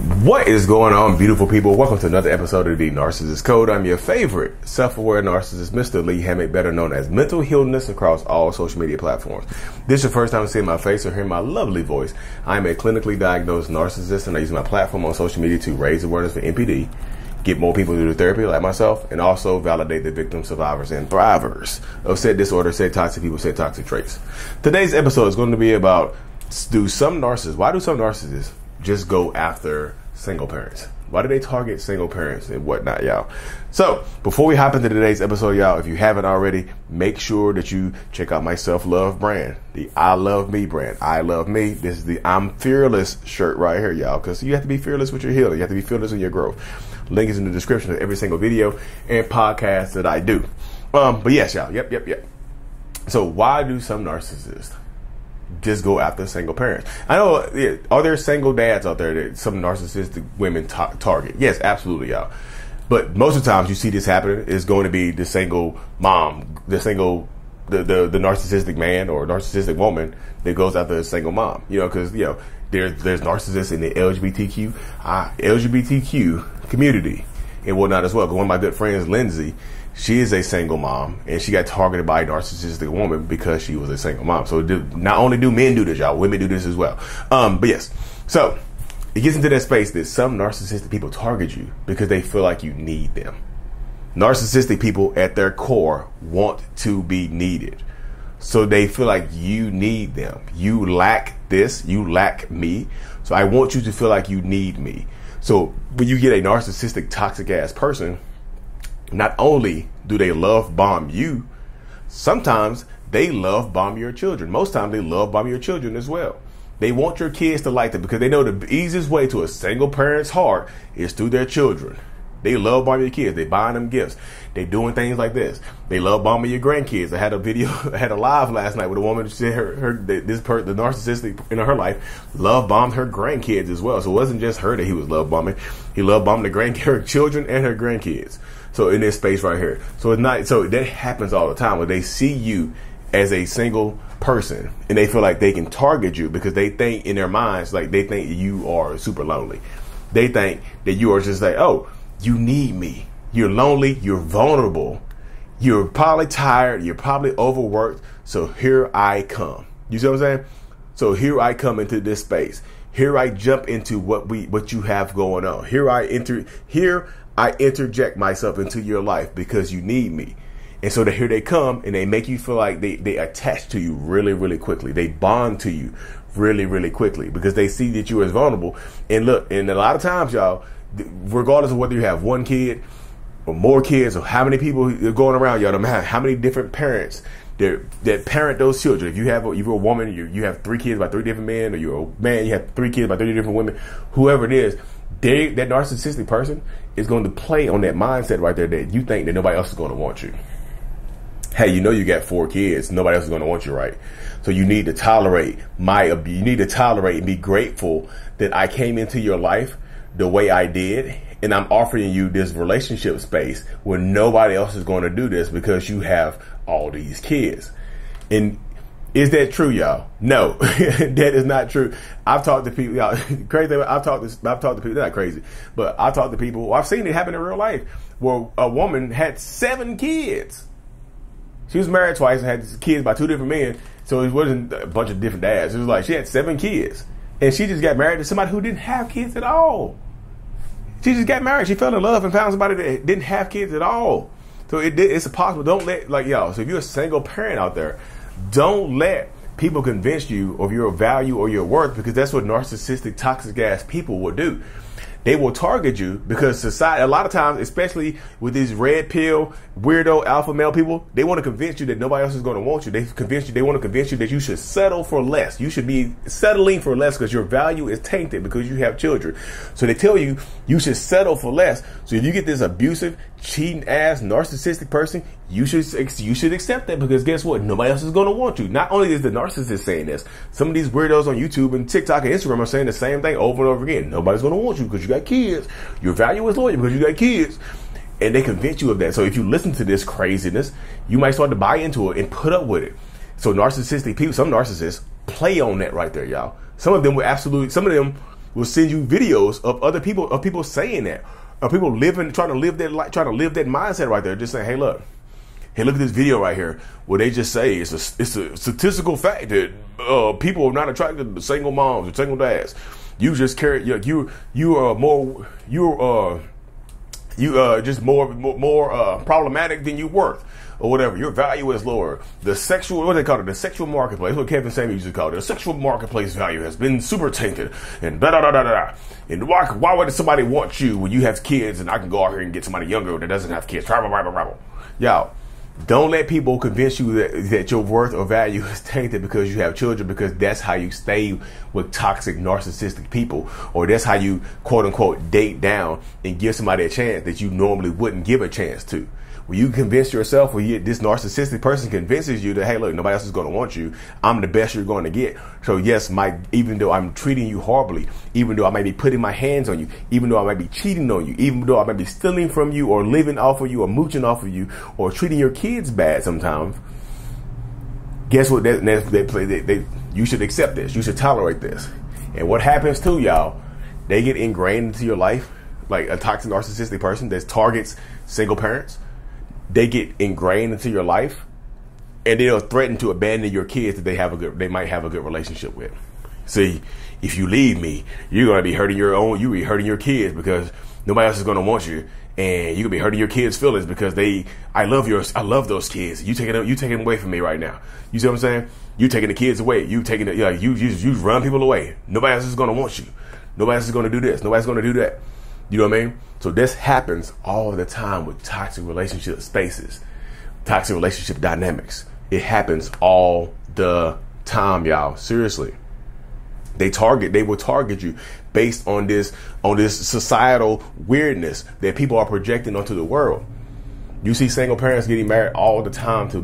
What is going on, beautiful people? Welcome to another episode of the Narcissists Code. I'm your favorite self-aware narcissist, Mr. Lee Hammett, better known as Mental Healness, across all social media platforms. This is your first time seeing my face or hearing my lovely voice. I'm a clinically diagnosed narcissist, and I use my platform on social media to raise awareness for NPD, get more people to do therapy like myself, and also validate the victims, survivors, and thrivers of said disorder, said toxic people, said toxic traits. Today's episode is going to be about, why do some narcissists just go after single parents? Why do they target single parents and whatnot, y'all? So before we hop into today's episode, y'all, if you haven't already, make sure that you check out my self-love brand, the I Love Me brand. I love me. This is the I'm fearless shirt right here, y'all, because you have to be fearless with your healing. You have to be fearless in your growth. Link is in the description of every single video and podcast that I do. But yes, y'all. Yep. So why do some narcissists just go after single parents? I know, are there single dads out there that some narcissistic women target? Yes, absolutely, y'all. But most of the times you see this happening, it's going to be the single mom, the narcissistic man or narcissistic woman that goes after a single mom. Because there's narcissists in the LGBTQ community and whatnot as well. Because one of my good friends, Lindsay, she is a single mom, and she got targeted by a narcissistic woman because she was a single mom. So not only do men do this, y'all, women do this as well. But yes, so it gets into that space that some narcissistic people target you because they feel like you need them. Narcissistic people at their core want to be needed. So they feel like you need them. You lack this, you lack me. So I want you to feel like you need me. So when you get a narcissistic, toxic ass person, not only do they love bomb you, sometimes they love bomb your children. Most times they love bomb your children as well. They want your kids to like them because they know the easiest way to a single parent's heart is through their children. They love bombing your kids. They buying them gifts. They doing things like this. They love bombing your grandkids. I had a live last night with a woman. She said the narcissistic in her life love bombed her grandkids as well. So it wasn't just her that he was love bombing. He love bombing her children and her grandkids. So in this space right here. So that happens all the time where they see you as a single person and they feel like they can target you because they think in their minds, like they think you are super lonely. They think that you are just like, oh, you need me. You're lonely. You're vulnerable. You're probably tired. You're probably overworked. So here I come. You see what I'm saying? So here I come into this space. Here I jump into what you have going on. Here I interject myself into your life because you need me. And so here they come and they make you feel like they attach to you really, really quickly. They bond to you really, really quickly because they see that you are vulnerable. And look, and a lot of times, y'all, regardless of whether you have one kid or more kids or how many people are going around, y'all, no matter how many different parents that parent those children. If you're a woman, you have 3 kids by 3 different men, or you're a man, you have 3 kids by 3 different women, whoever it is, that narcissistic person is going to play on that mindset right there that you think that nobody else is going to want you. Hey, you got 4 kids. Nobody else is going to want you, right? So you need to tolerate you need to tolerate and be grateful that I came into your life the way I did. And I'm offering you this relationship space where nobody else is going to do this because you have all these kids. And is that true, y'all? No, that is not true. I've talked to people, y'all, crazy. I've talked to people, they're not crazy, but I've talked to people, I've seen it happen in real life where a woman had 7 kids. She was married twice and had kids by 2 different men. So it wasn't a bunch of different dads. It was like she had 7 kids and she just got married to somebody who didn't have kids at all. She just got married. She fell in love and found somebody that didn't have kids at all. So it's possible. Don't let, y'all, so if you're a single parent out there, don't let people convince you of your value or your worth, because that's what narcissistic, toxic ass people will do. They will target you because society, a lot of times, especially with these red pill, weirdo, alpha male people, they want to convince you that nobody else is going to want you. They want to convince you that you should settle for less. You should be settling for less because your value is tainted because you have children. So they tell you you should settle for less. So if you get this abusive, cheating ass, narcissistic person, you should accept that, because guess what? Nobody else is going to want you. Not only is the narcissist saying this, some of these weirdos on YouTube and TikTok and Instagram are saying the same thing over and over again. Nobody's going to want you because you got kids. Your value is loyal because you got kids. And they convince you of that. So if you listen to this craziness, you might start to buy into it and put up with it. So narcissistic people, some narcissists play on that right there, y'all. Some of them will send you videos of other people, of people saying that, of people trying to live that mindset right there. Just saying, hey, look at this video right here where they just say it's a statistical fact that people are not attracted to single moms or single dads. You just carry you are just more problematic than you worth, or whatever. Your value is lower. The sexual, what they call it, the sexual marketplace. What Kevin Samuels used to call it. The sexual marketplace value has been super tainted, and da da da da da. And why would somebody want you when you have kids, and I can go out here and get somebody younger that doesn't have kids? Y'all, don't let people convince you that your worth or value is tainted because you have children, because that's how you stay with toxic, narcissistic people, or that's how you, quote unquote, date down and give somebody a chance that you normally wouldn't give a chance to. When you convince yourself, or this narcissistic person convinces you that, hey, look, nobody else is going to want you, I'm the best you're going to get. So yes, even though I'm treating you horribly, even though I might be putting my hands on you, even though I might be cheating on you, even though I might be stealing from you, or living off of you, or mooching off of you, or treating your kids bad sometimes, guess what? You should accept this. You should tolerate this. And what happens to y'all, they get ingrained into your life, like a toxic narcissistic person that targets single parents. They get ingrained into your life, and they'll threaten to abandon your kids that they might have a good relationship with. See, if you leave me, you're gonna be hurting you'll be hurting your kids because nobody else is gonna want you, and you could be hurting your kids' feelings because I love those kids. You taking them away from me right now. You see what I'm saying? You taking the kids away. You run people away. Nobody else is gonna want you. Nobody else is gonna do this. Nobody's gonna do that. You know what I mean? So this happens all the time with toxic relationship spaces, toxic relationship dynamics. It happens all the time, y'all. Seriously. They will target you based on this societal weirdness that people are projecting onto the world. You see single parents getting married all the time to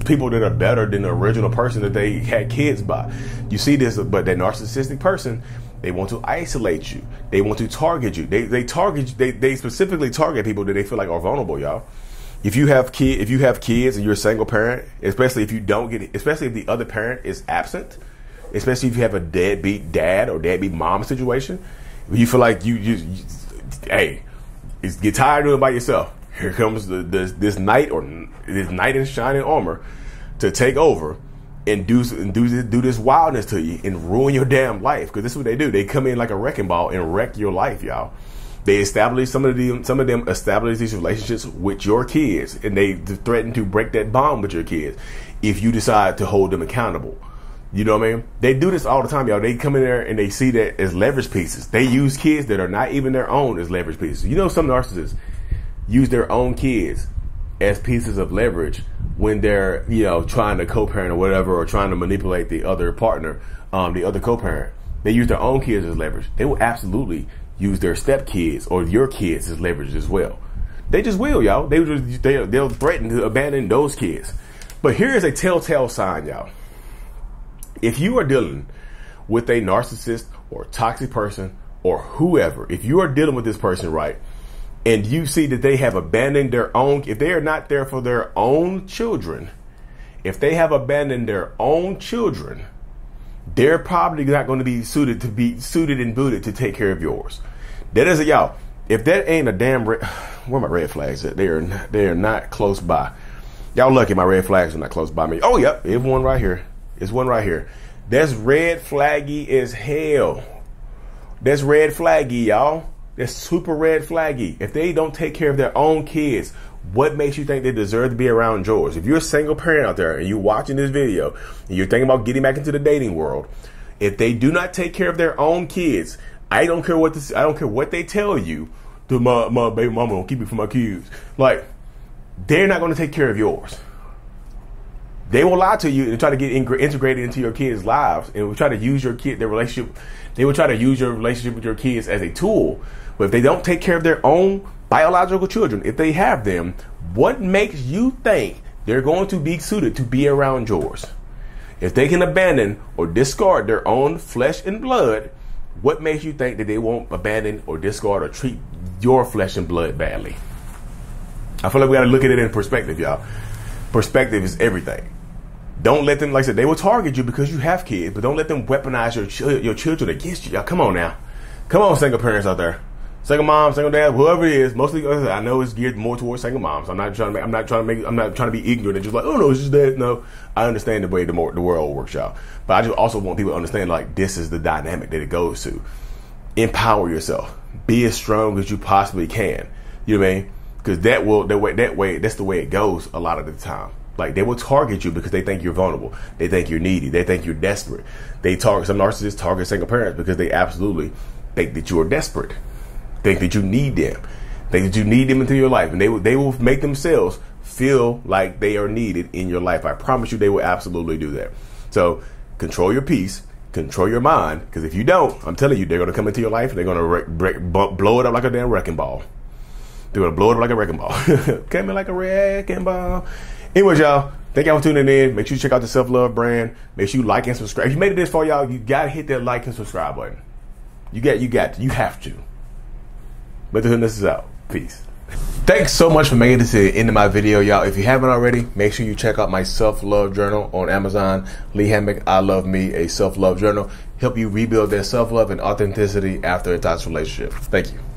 people that are better than the original person that they had kids by. You see this, but that narcissistic person, they want to isolate you. They want to target you. They specifically target people that they feel like are vulnerable, y'all. If you have kids and you're a single parent, especially if the other parent is absent, especially if you have a deadbeat dad or deadbeat mom situation, you feel like you get tired of doing it by yourself. Here comes this knight in shining armor to take over and do this wildness to you and ruin your damn life. Because this is what they do. They come in like a wrecking ball and wreck your life, y'all. They establish some of them establish these relationships with your kids, and they threaten to break that bond with your kids if you decide to hold them accountable. You know what I mean? They do this all the time, y'all. They come in there and they see that as leverage pieces. They use kids that are not even their own as leverage pieces. You know, some narcissists use their own kids as pieces of leverage when they're, trying to co-parent or whatever, or trying to manipulate the other partner, the other co-parent. They use their own kids as leverage. They will absolutely use their stepkids or your kids as leverage as well. They just will, y'all. They'll threaten to abandon those kids. But here's a telltale sign, y'all. If you are dealing with a narcissist or toxic person or whoever, if you are dealing with this person, right, and you see that they have abandoned their own, if they are not there for their own children, if they have abandoned their own children, they're probably not going to be suited and booted to take care of yours. That is y'all. If that ain't a damn where are my red flags at? They are not close by. Y'all lucky my red flags are not close by me. Oh yeah, it's one right here. It's one right here. That's red flaggy as hell. That's red flaggy, y'all. That's super red flaggy. If they don't take care of their own kids, what makes you think they deserve to be around yours? If you're a single parent out there and you're watching this video and you're thinking about getting back into the dating world, if they do not take care of their own kids, I don't care what they tell you. My baby mama will keep it for my kids. Like, they're not going to take care of yours. They will lie to you and try to get integrated into your kids' lives, and will try to use their relationship. They will try to use your relationship with your kids as a tool. But if they don't take care of their own biological children, if they have them, what makes you think they're going to be suited to be around yours? If they can abandon or discard their own flesh and blood, what makes you think that they won't abandon or discard or treat your flesh and blood badly? I feel like we got to look at it in perspective, y'all. Perspective is everything. Don't let them, like I said, they will target you because you have kids, but don't let them weaponize your children against you. Y'all, come on now. Come on, single parents out there. Single moms, single dads, whoever it is, mostly I know it's geared more towards single moms. I'm not trying to be ignorant and just like, oh no, it's just that. No, I understand the way the world works out. But I just also want people to understand, like, this is the dynamic that it goes to. Empower yourself. Be as strong as you possibly can. You know what I mean? Because that's the way it goes a lot of the time. Like, they will target you because they think you're vulnerable. They think you're needy. They think you're desperate. Some narcissists target single parents because they absolutely think that you are desperate. Think that you need them. Think that you need them into your life. And they will make themselves feel like they are needed in your life. I promise you they will absolutely do that. So control your peace. Control your mind. Because if you don't, I'm telling you, they're going to come into your life and they're going to blow it up like a damn wrecking ball. They're going to blow it up like a wrecking ball. Came in like a wrecking ball. Anyways, y'all, thank y'all for tuning in. Make sure you check out the Self-Love brand. Make sure you like and subscribe. If you made it this far, y'all, you got to hit that like and subscribe button. You have to. But the Healness is out. Peace. Thanks so much for making it to the end of my video, y'all. If you haven't already, make sure you check out my self-love journal on Amazon. Lee Hammock, I Love Me, a self-love journal. Help you rebuild that self-love and authenticity after a toxic relationship. Thank you.